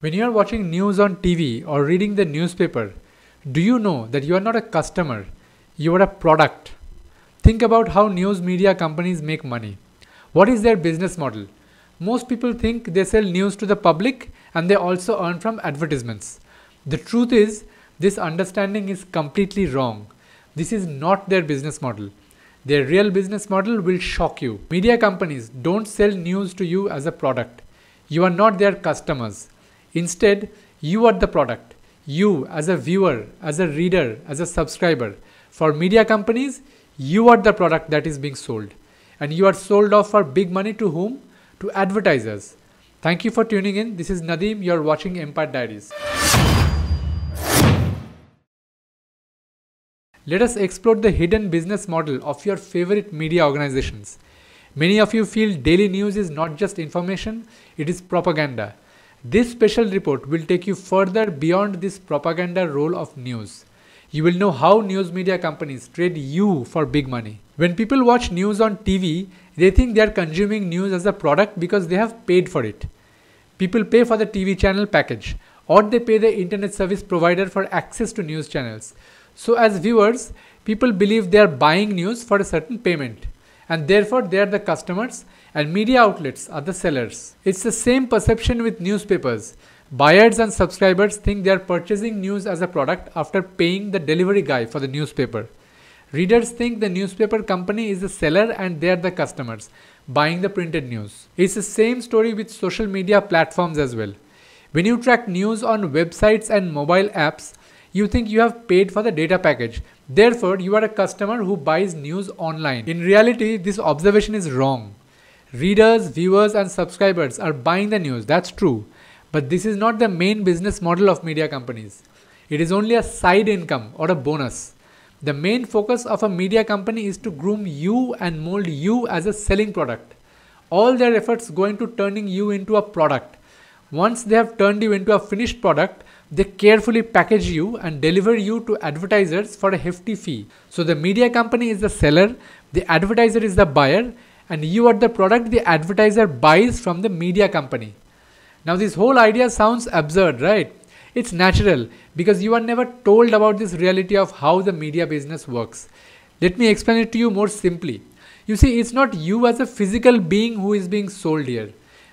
When you are watching news on TV or reading the newspaper, do you know that you are not a customer, you are a product? Think about how news media companies make money. What is their business model? Most people think they sell news to the public and they also earn from advertisements. The truth is, this understanding is completely wrong. This is not their business model. Their real business model will shock you. Media companies don't sell news to you as a product. You are not their customers. Instead, you are the product. You, as a viewer, as a reader, as a subscriber. For media companies, you are the product that is being sold. And you are sold off for big money to whom? To advertisers. Thank you for tuning in. This is Nadeem. You are watching Empire Diaries. Let us explore the hidden business model of your favorite media organizations. Many of you feel daily news is not just information, it is propaganda. This special report will take you further beyond this propaganda role of news. You will know how news media companies trade you for big money. When people watch news on TV, they think they are consuming news as a product because they have paid for it. People pay for the TV channel package, or they pay the internet service provider for access to news channels. So as viewers, people believe they are buying news for a certain payment, and therefore they are the customers and media outlets are the sellers. It's the same perception with newspapers. Buyers and subscribers think they are purchasing news as a product after paying the delivery guy for the newspaper. Readers think the newspaper company is the seller and they are the customers, buying the printed news. It's the same story with social media platforms as well. When you track news on websites and mobile apps, you think you have paid for the data package. Therefore, you are a customer who buys news online. In reality, this observation is wrong. Readers, viewers, and subscribers are buying the news, that's true. But this is not the main business model of media companies. It is only a side income or a bonus. The main focus of a media company is to groom you and mold you as a selling product. All their efforts go into turning you into a product. Once they have turned you into a finished product, they carefully package you and deliver you to advertisers for a hefty fee. So the media company is the seller, the advertiser is the buyer, and you are the product the advertiser buys from the media company. Now this whole idea sounds absurd, right? It's natural because you are never told about this reality of how the media business works. Let me explain it to you more simply. You see, it's not you as a physical being who is being sold here.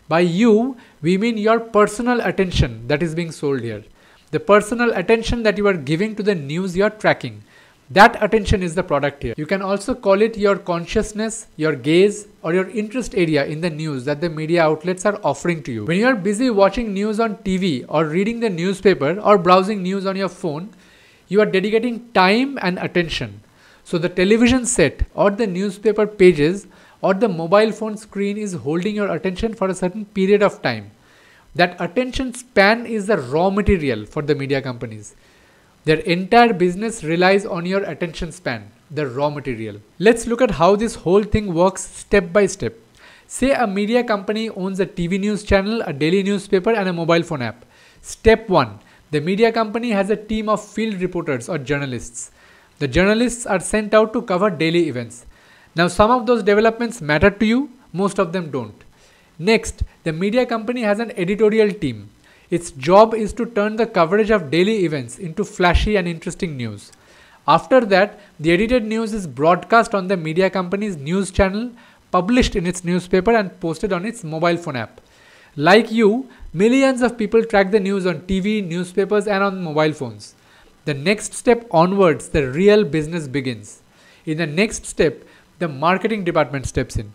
By you, we mean your personal attention that is being sold here. The personal attention that you are giving to the news you are tracking. That attention is the product here. You can also call it your consciousness, your gaze, or your interest area in the news that the media outlets are offering to you. When you are busy watching news on TV or reading the newspaper or browsing news on your phone, you are dedicating time and attention. So the television set or the newspaper pages or the mobile phone screen is holding your attention for a certain period of time. That attention span is the raw material for the media companies. Their entire business relies on your attention span, the raw material. Let's look at how this whole thing works step by step. Say a media company owns a TV news channel, a daily newspaper, and a mobile phone app. Step 1. The media company has a team of field reporters or journalists. The journalists are sent out to cover daily events. Now some of those developments matter to you, most of them don't. Next, the media company has an editorial team. Its job is to turn the coverage of daily events into flashy and interesting news. After that, the edited news is broadcast on the media company's news channel, published in its newspaper and posted on its mobile phone app. Like you, millions of people track the news on TV, newspapers and on mobile phones. The next step onwards, the real business begins. In the next step, the marketing department steps in.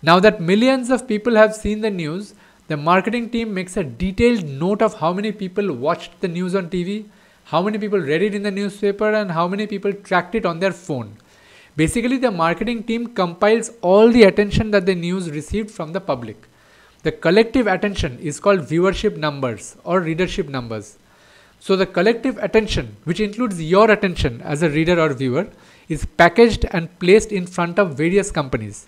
Now that millions of people have seen the news, the marketing team makes a detailed note of how many people watched the news on TV, how many people read it in the newspaper, and how many people tracked it on their phone. Basically, the marketing team compiles all the attention that the news received from the public. The collective attention is called viewership numbers or readership numbers. So the collective attention, which includes your attention as a reader or viewer, is packaged and placed in front of various companies.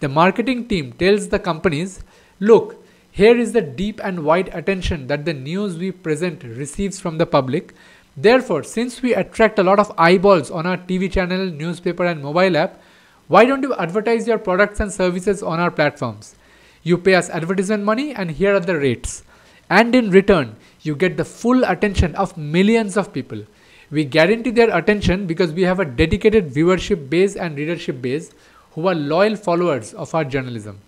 The marketing team tells the companies, look, here is the deep and wide attention that the news we present receives from the public. Therefore, since we attract a lot of eyeballs on our TV channel, newspaper and mobile app, why don't you advertise your products and services on our platforms? You pay us advertisement money and here are the rates. And in return, You get the full attention of millions of people. We guarantee their attention because we have a dedicated viewership base and readership base who are loyal followers of our journalism.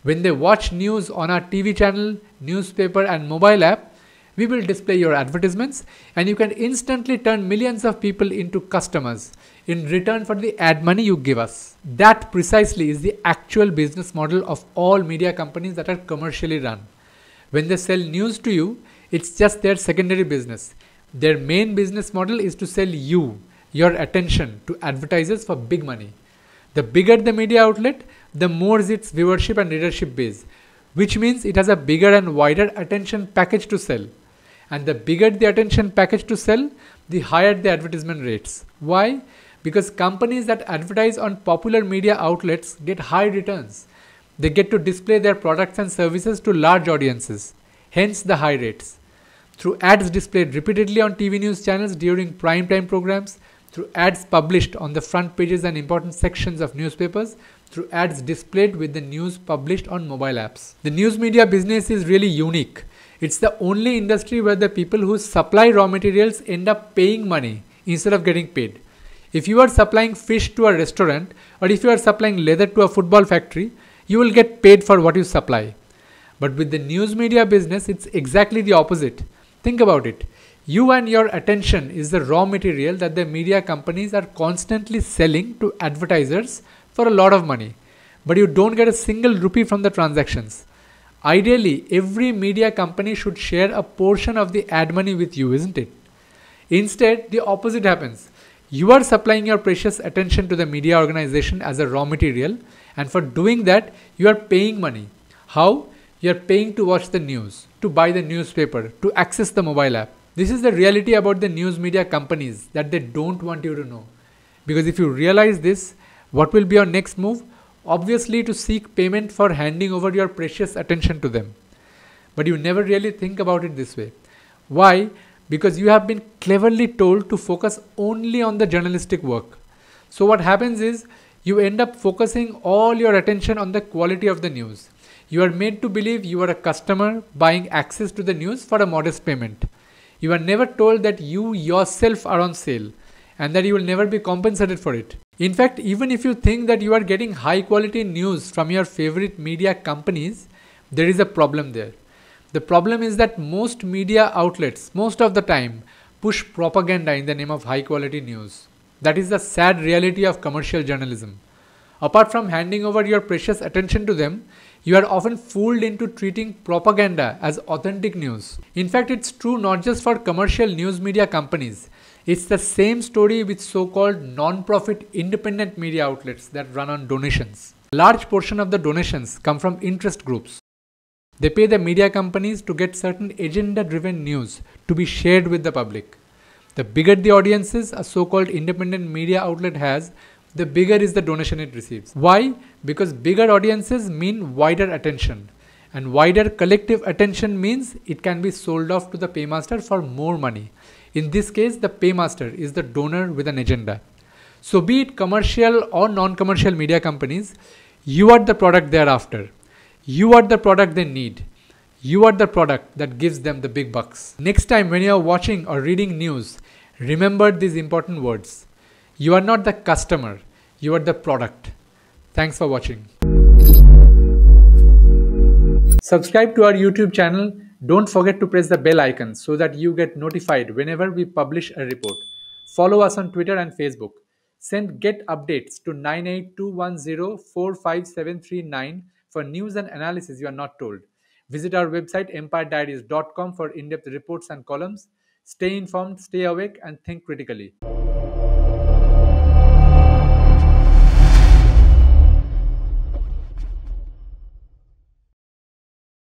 When they watch news on our TV channel, newspaper, and mobile app, we will display your advertisements and you can instantly turn millions of people into customers in return for the ad money you give us. That precisely is the actual business model of all media companies that are commercially run. When they sell news to you, it's just their secondary business. Their main business model is to sell you, your attention, to advertisers for big money. The bigger the media outlet, the more is its viewership and readership base, which means it has a bigger and wider attention package to sell. And the bigger the attention package to sell, the higher the advertisement rates. Why? Because companies that advertise on popular media outlets get high returns. They get to display their products and services to large audiences, hence the high rates. Through ads displayed repeatedly on TV news channels during prime time programs, through ads published on the front pages and important sections of newspapers, through ads displayed with the news published on mobile apps. The news media business is really unique. It's the only industry where the people who supply raw materials end up paying money instead of getting paid. If you are supplying fish to a restaurant or if you are supplying leather to a football factory, you will get paid for what you supply. But with the news media business, it's exactly the opposite. Think about it. You and your attention is the raw material that the media companies are constantly selling to advertisers for a lot of money. But you don't get a single rupee from the transactions. Ideally, every media company should share a portion of the ad money with you, isn't it? Instead, the opposite happens. You are supplying your precious attention to the media organization as a raw material, and for doing that, you are paying money. How? You are paying to watch the news, to buy the newspaper, to access the mobile app. This is the reality about the news media companies that they don't want you to know. Because if you realize this, what will be your next move? Obviously, to seek payment for handing over your precious attention to them. But you never really think about it this way. Why? Because you have been cleverly told to focus only on the journalistic work. So what happens is, you end up focusing all your attention on the quality of the news. You are made to believe you are a customer buying access to the news for a modest payment. You are never told that you yourself are on sale and that you will never be compensated for it. In fact, even if you think that you are getting high quality news from your favorite media companies, there is a problem there. The problem is that most media outlets, most of the time, push propaganda in the name of high quality news. That is the sad reality of commercial journalism. Apart from handing over your precious attention to them, you are often fooled into treating propaganda as authentic news. In fact, it's true not just for commercial news media companies. It's the same story with so-called non-profit independent media outlets that run on donations. A large portion of the donations come from interest groups. They pay the media companies to get certain agenda-driven news to be shared with the public. The bigger the audiences a so-called independent media outlet has, the bigger is the donation it receives. Why? Because bigger audiences mean wider attention. And wider collective attention means it can be sold off to the paymaster for more money. In this case, the paymaster is the donor with an agenda. So be it commercial or non-commercial media companies, you are the product they are after. You are the product they need. You are the product that gives them the big bucks. Next time when you are watching or reading news, remember these important words. You are not the customer, you are the product. Thanks for watching. Subscribe to our YouTube channel. Don't forget to press the bell icon so that you get notified whenever we publish a report. Follow us on Twitter and Facebook. Send get updates to 98210 for news and analysis you are not told. Visit our website empirediaries.com for in-depth reports and columns. Stay informed, stay awake, and think critically.